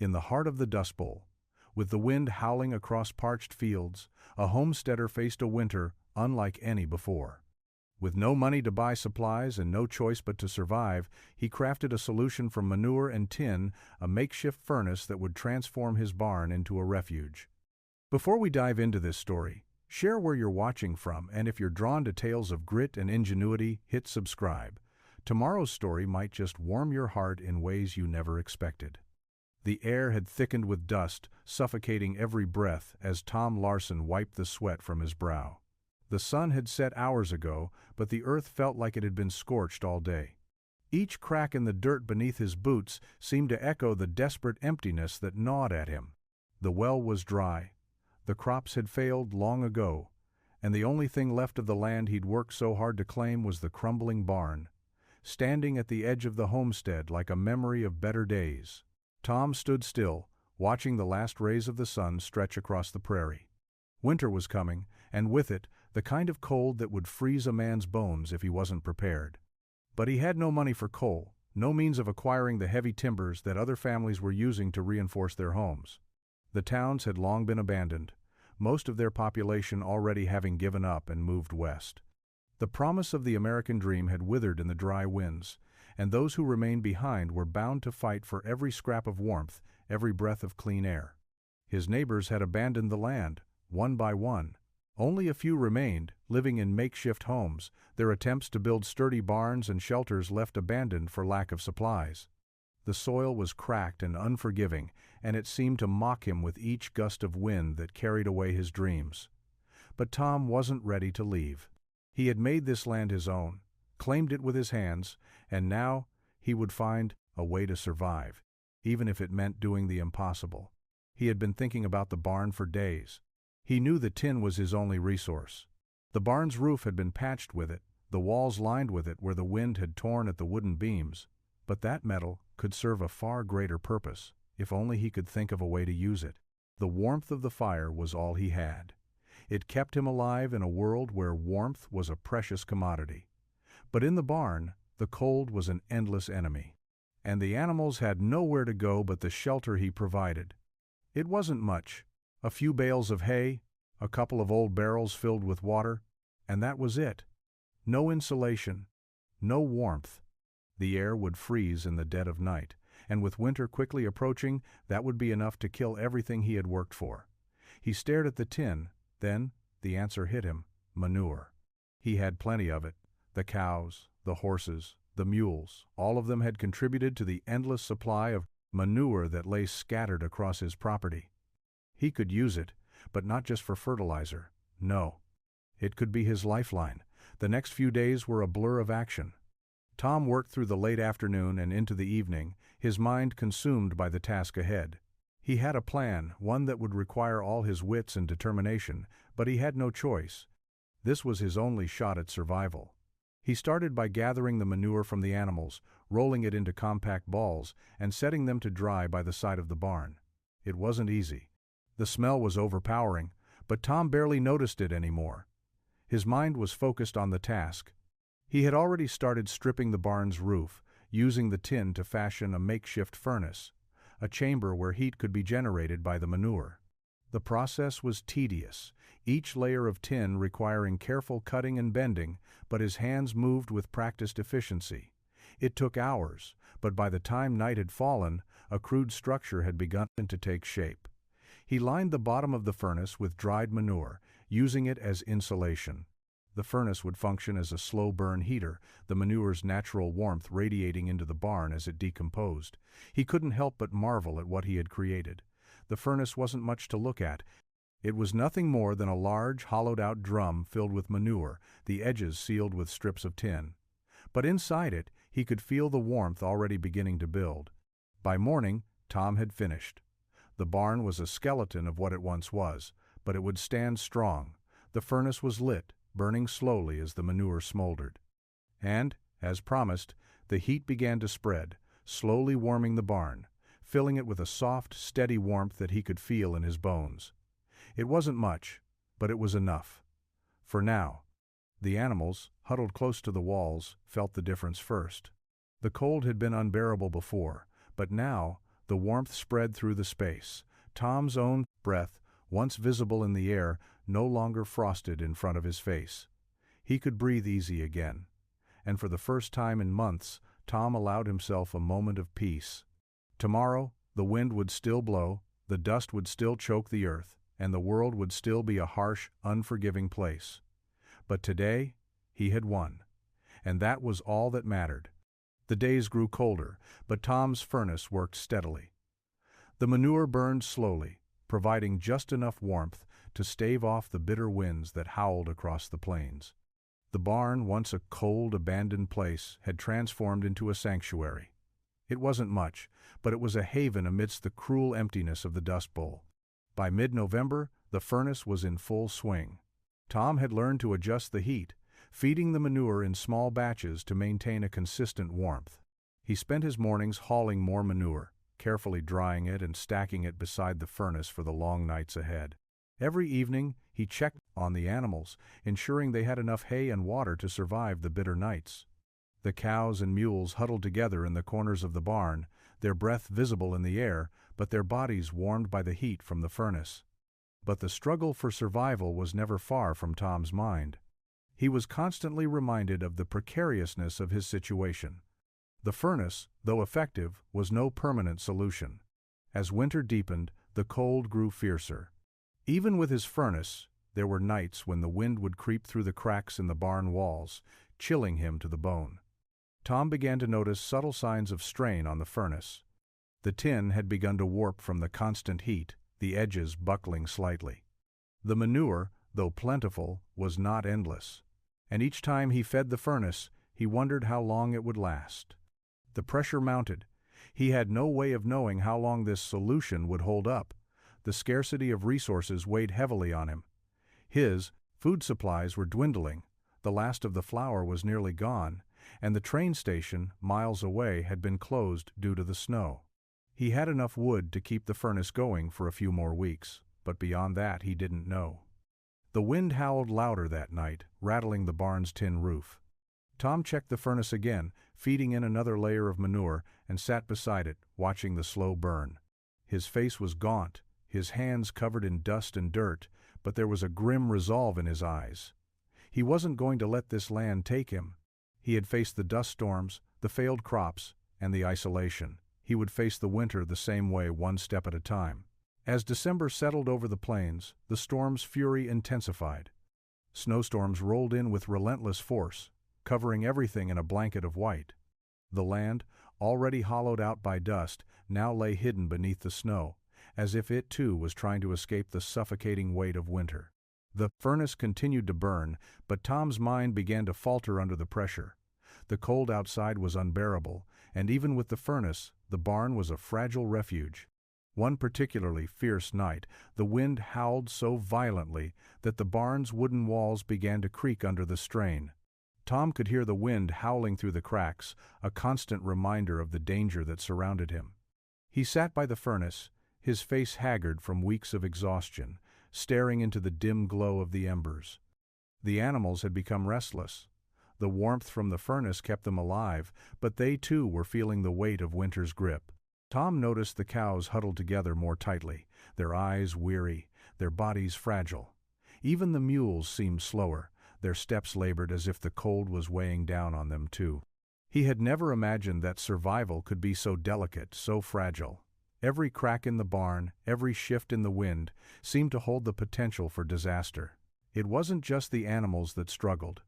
In the heart of the Dust Bowl, with the wind howling across parched fields, a homesteader faced a winter unlike any before. With no money to buy supplies and no choice but to survive, he crafted a solution from manure and tin, a makeshift furnace that would transform his barn into a refuge. Before we dive into this story, share where you're watching from, and if you're drawn to tales of grit and ingenuity, hit subscribe. Tomorrow's story might just warm your heart in ways you never expected. The air had thickened with dust, suffocating every breath as Tom Larson wiped the sweat from his brow. The sun had set hours ago, but the earth felt like it had been scorched all day. Each crack in the dirt beneath his boots seemed to echo the desperate emptiness that gnawed at him. The well was dry. The crops had failed long ago, and the only thing left of the land he'd worked so hard to claim was the crumbling barn, standing at the edge of the homestead like a memory of better days. Tom stood still, watching the last rays of the sun stretch across the prairie. Winter was coming, and with it, the kind of cold that would freeze a man's bones if he wasn't prepared. But he had no money for coal, no means of acquiring the heavy timbers that other families were using to reinforce their homes. The towns had long been abandoned, most of their population already having given up and moved west. The promise of the American dream had withered in the dry winds, and those who remained behind were bound to fight for every scrap of warmth, every breath of clean air. His neighbors had abandoned the land, one by one. Only a few remained, living in makeshift homes, their attempts to build sturdy barns and shelters left abandoned for lack of supplies. The soil was cracked and unforgiving, and it seemed to mock him with each gust of wind that carried away his dreams. But Tom wasn't ready to leave. He had made this land his own, claimed it with his hands, and now he would find a way to survive, even if it meant doing the impossible. He had been thinking about the barn for days. He knew the tin was his only resource. The barn's roof had been patched with it, the walls lined with it where the wind had torn at the wooden beams, but that metal could serve a far greater purpose, if only he could think of a way to use it. The warmth of the fire was all he had. It kept him alive in a world where warmth was a precious commodity. But in the barn, the cold was an endless enemy, and the animals had nowhere to go but the shelter he provided. It wasn't much, a few bales of hay, a couple of old barrels filled with water, and that was it. No insulation, no warmth. The air would freeze in the dead of night, and with winter quickly approaching, that would be enough to kill everything he had worked for. He stared at the tin, then the answer hit him: manure. He had plenty of it. The cows, the horses, the mules, all of them had contributed to the endless supply of manure that lay scattered across his property. He could use it, but not just for fertilizer. No. It could be his lifeline. The next few days were a blur of action. Tom worked through the late afternoon and into the evening, his mind consumed by the task ahead. He had a plan, one that would require all his wits and determination, but he had no choice. This was his only shot at survival. He started by gathering the manure from the animals, rolling it into compact balls, and setting them to dry by the side of the barn. It wasn't easy. The smell was overpowering, but Tom barely noticed it anymore. His mind was focused on the task. He had already started stripping the barn's roof, using the tin to fashion a makeshift furnace, a chamber where heat could be generated by the manure. The process was tedious, each layer of tin requiring careful cutting and bending, but his hands moved with practiced efficiency. It took hours, but by the time night had fallen, a crude structure had begun to take shape. He lined the bottom of the furnace with dried manure, using it as insulation. The furnace would function as a slow-burn heater, the manure's natural warmth radiating into the barn as it decomposed. He couldn't help but marvel at what he had created. The furnace wasn't much to look at. It was nothing more than a large, hollowed-out drum filled with manure, the edges sealed with strips of tin. But inside it, he could feel the warmth already beginning to build. By morning, Tom had finished. The barn was a skeleton of what it once was, but it would stand strong. The furnace was lit, burning slowly as the manure smoldered. And, as promised, the heat began to spread, slowly warming the barn, filling it with a soft, steady warmth that he could feel in his bones. It wasn't much, but it was enough. For now, the animals, huddled close to the walls, felt the difference first. The cold had been unbearable before, but now, the warmth spread through the space. Tom's own breath, once visible in the air, no longer frosted in front of his face. He could breathe easy again. And for the first time in months, Tom allowed himself a moment of peace. Tomorrow, the wind would still blow, the dust would still choke the earth, and the world would still be a harsh, unforgiving place. But today, he had won. And that was all that mattered. The days grew colder, but Tom's furnace worked steadily. The manure burned slowly, providing just enough warmth to stave off the bitter winds that howled across the plains. The barn, once a cold, abandoned place, had transformed into a sanctuary. It wasn't much, but it was a haven amidst the cruel emptiness of the Dust Bowl. By mid-November, the furnace was in full swing. Tom had learned to adjust the heat, feeding the manure in small batches to maintain a consistent warmth. He spent his mornings hauling more manure, carefully drying it and stacking it beside the furnace for the long nights ahead. Every evening, he checked on the animals, ensuring they had enough hay and water to survive the bitter nights. The cows and mules huddled together in the corners of the barn, their breath visible in the air, but their bodies warmed by the heat from the furnace. But the struggle for survival was never far from Tom's mind. He was constantly reminded of the precariousness of his situation. The furnace, though effective, was no permanent solution. As winter deepened, the cold grew fiercer. Even with his furnace, there were nights when the wind would creep through the cracks in the barn walls, chilling him to the bone. Tom began to notice subtle signs of strain on the furnace. The tin had begun to warp from the constant heat, the edges buckling slightly. The manure, though plentiful, was not endless. And each time he fed the furnace, he wondered how long it would last. The pressure mounted. He had no way of knowing how long this solution would hold up. The scarcity of resources weighed heavily on him. His food supplies were dwindling, the last of the flour was nearly gone, and the train station, miles away, had been closed due to the snow. He had enough wood to keep the furnace going for a few more weeks, but beyond that he didn't know. The wind howled louder that night, rattling the barn's tin roof. Tom checked the furnace again, feeding in another layer of manure, and sat beside it, watching the slow burn. His face was gaunt, his hands covered in dust and dirt, but there was a grim resolve in his eyes. He wasn't going to let this land take him. He had faced the dust storms, the failed crops, and the isolation. He would face the winter the same way, one step at a time. As December settled over the plains, the storm's fury intensified. Snowstorms rolled in with relentless force, covering everything in a blanket of white. The land, already hollowed out by dust, now lay hidden beneath the snow, as if it too was trying to escape the suffocating weight of winter. The furnace continued to burn, but Tom's mind began to falter under the pressure. The cold outside was unbearable, and even with the furnace, the barn was a fragile refuge. One particularly fierce night, the wind howled so violently that the barn's wooden walls began to creak under the strain. Tom could hear the wind howling through the cracks, a constant reminder of the danger that surrounded him. He sat by the furnace, his face haggard from weeks of exhaustion, staring into the dim glow of the embers. The animals had become restless. The warmth from the furnace kept them alive, but they too were feeling the weight of winter's grip. Tom noticed the cows huddled together more tightly, their eyes weary, their bodies fragile. Even the mules seemed slower, their steps labored as if the cold was weighing down on them too. He had never imagined that survival could be so delicate, so fragile. Every crack in the barn, every shift in the wind, seemed to hold the potential for disaster. It wasn't just the animals that struggled.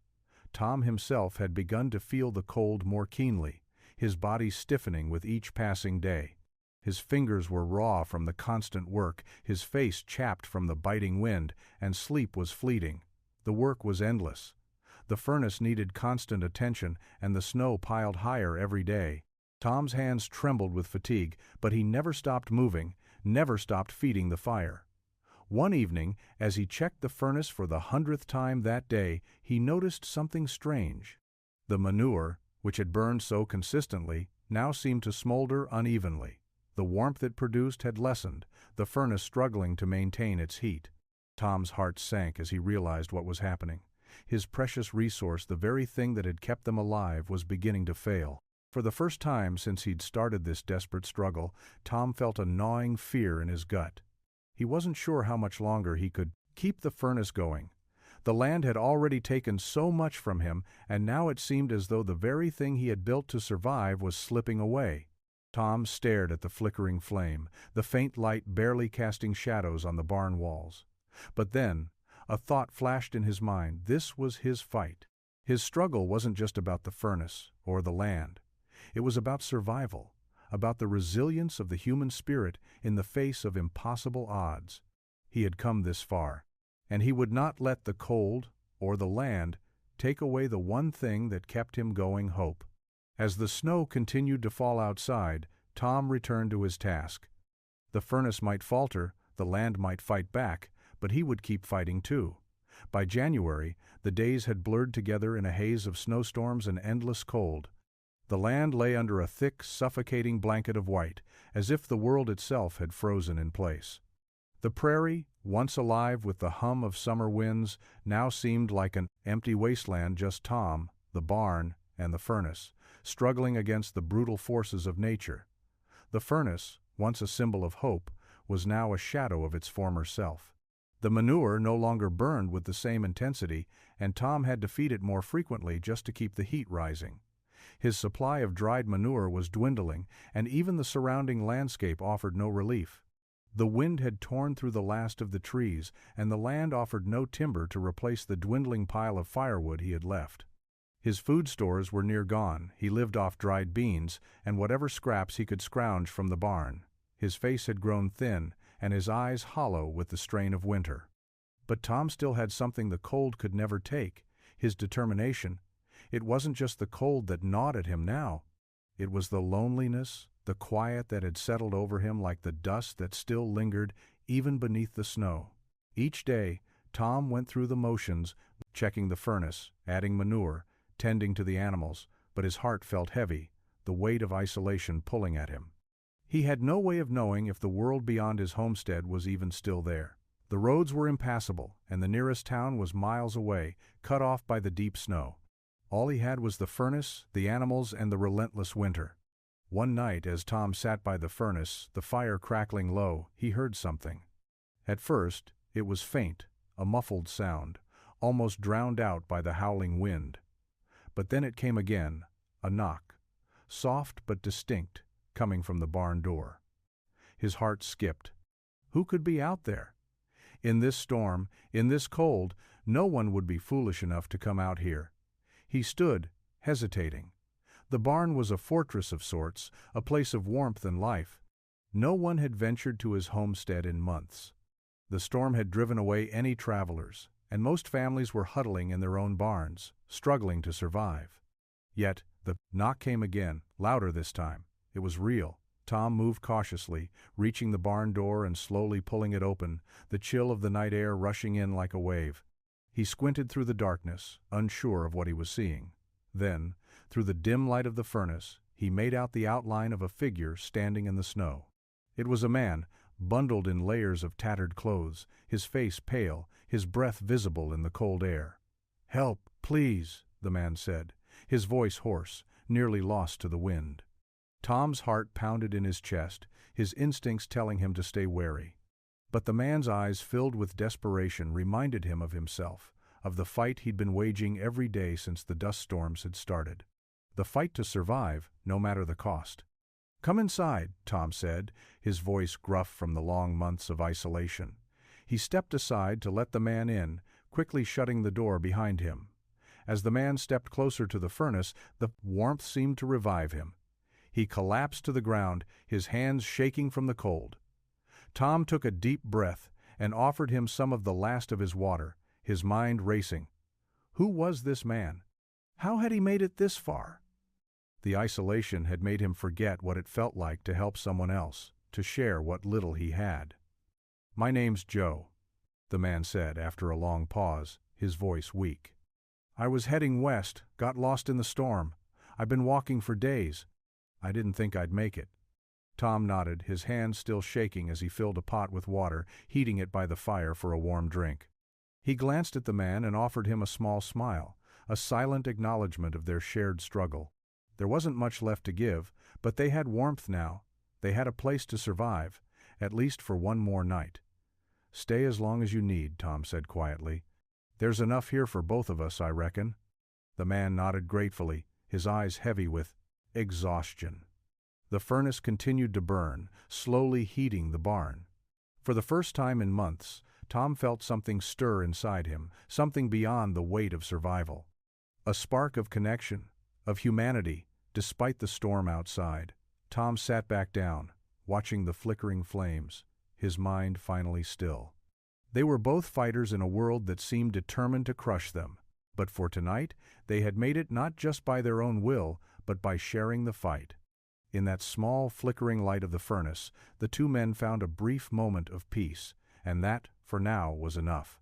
Tom himself had begun to feel the cold more keenly, his body stiffening with each passing day. His fingers were raw from the constant work, his face chapped from the biting wind, and sleep was fleeting. The work was endless. The furnace needed constant attention, and the snow piled higher every day. Tom's hands trembled with fatigue, but he never stopped moving, never stopped feeding the fire. One evening, as he checked the furnace for the 100th time that day, he noticed something strange. The manure, which had burned so consistently, now seemed to smolder unevenly. The warmth it produced had lessened, the furnace struggling to maintain its heat. Tom's heart sank as he realized what was happening. His precious resource, the very thing that had kept them alive, was beginning to fail. For the first time since he'd started this desperate struggle, Tom felt a gnawing fear in his gut. He wasn't sure how much longer he could keep the furnace going. The land had already taken so much from him, and now it seemed as though the very thing he had built to survive was slipping away. Tom stared at the flickering flame, the faint light barely casting shadows on the barn walls. But then, a thought flashed in his mind. This was his fight. His struggle wasn't just about the furnace or the land. It was about survival, about the resilience of the human spirit in the face of impossible odds. He had come this far, and he would not let the cold or the land take away the one thing that kept him going: hope. As the snow continued to fall outside, Tom returned to his task. The furnace might falter, the land might fight back, but he would keep fighting too. By January, the days had blurred together in a haze of snowstorms and endless cold. The land lay under a thick, suffocating blanket of white, as if the world itself had frozen in place. The prairie, once alive with the hum of summer winds, now seemed like an empty wasteland. Just Tom, the barn, and the furnace, struggling against the brutal forces of nature. The furnace, once a symbol of hope, was now a shadow of its former self. The manure no longer burned with the same intensity, and Tom had to feed it more frequently just to keep the heat rising. His supply of dried manure was dwindling, and even the surrounding landscape offered no relief. The wind had torn through the last of the trees, and the land offered no timber to replace the dwindling pile of firewood he had left. His food stores were near gone. He lived off dried beans and whatever scraps he could scrounge from the barn. His face had grown thin, and his eyes hollow with the strain of winter. But Tom still had something the cold could never take: his determination. It wasn't just the cold that gnawed at him now. It was the loneliness, the quiet that had settled over him like the dust that still lingered even beneath the snow. Each day, Tom went through the motions, checking the furnace, adding manure, tending to the animals, but his heart felt heavy, the weight of isolation pulling at him. He had no way of knowing if the world beyond his homestead was even still there. The roads were impassable, and the nearest town was miles away, cut off by the deep snow. All he had was the furnace, the animals, and the relentless winter. One night, as Tom sat by the furnace, the fire crackling low, he heard something. At first, it was faint, a muffled sound, almost drowned out by the howling wind. But then it came again, a knock, soft but distinct, coming from the barn door. His heart skipped. Who could be out there? In this storm, in this cold, no one would be foolish enough to come out here. He stood, hesitating. The barn was a fortress of sorts, a place of warmth and life. No one had ventured to his homestead in months. The storm had driven away any travelers, and most families were huddling in their own barns, struggling to survive. Yet, the knock came again, louder this time. It was real. Tom moved cautiously, reaching the barn door and slowly pulling it open, the chill of the night air rushing in like a wave. He squinted through the darkness, unsure of what he was seeing. Then, through the dim light of the furnace, he made out the outline of a figure standing in the snow. It was a man, bundled in layers of tattered clothes, his face pale, his breath visible in the cold air. "Help, please," the man said, his voice hoarse, nearly lost to the wind. Tom's heart pounded in his chest, his instincts telling him to stay wary. But the man's eyes, filled with desperation, reminded him of himself, of the fight he'd been waging every day since the dust storms had started. The fight to survive, no matter the cost. "Come inside," Tom said, his voice gruff from the long months of isolation. He stepped aside to let the man in, quickly shutting the door behind him. As the man stepped closer to the furnace, the warmth seemed to revive him. He collapsed to the ground, his hands shaking from the cold. Tom took a deep breath and offered him some of the last of his water, his mind racing. Who was this man? How had he made it this far? The isolation had made him forget what it felt like to help someone else, to share what little he had. "My name's Joe," the man said after a long pause, his voice weak. "I was heading west, got lost in the storm. I've been walking for days. I didn't think I'd make it." Tom nodded, his hands still shaking as he filled a pot with water, heating it by the fire for a warm drink. He glanced at the man and offered him a small smile, a silent acknowledgement of their shared struggle. There wasn't much left to give, but they had warmth now. They had a place to survive, at least for one more night. "Stay as long as you need," Tom said quietly. "There's enough here for both of us, I reckon." The man nodded gratefully, his eyes heavy with exhaustion. The furnace continued to burn, slowly heating the barn. For the first time in months, Tom felt something stir inside him, something beyond the weight of survival. A spark of connection, of humanity, despite the storm outside. Tom sat back down, watching the flickering flames, his mind finally still. They were both fighters in a world that seemed determined to crush them, but for tonight, they had made it not just by their own will, but by sharing the fight. In that small, flickering light of the furnace, the two men found a brief moment of peace, and that, for now, was enough.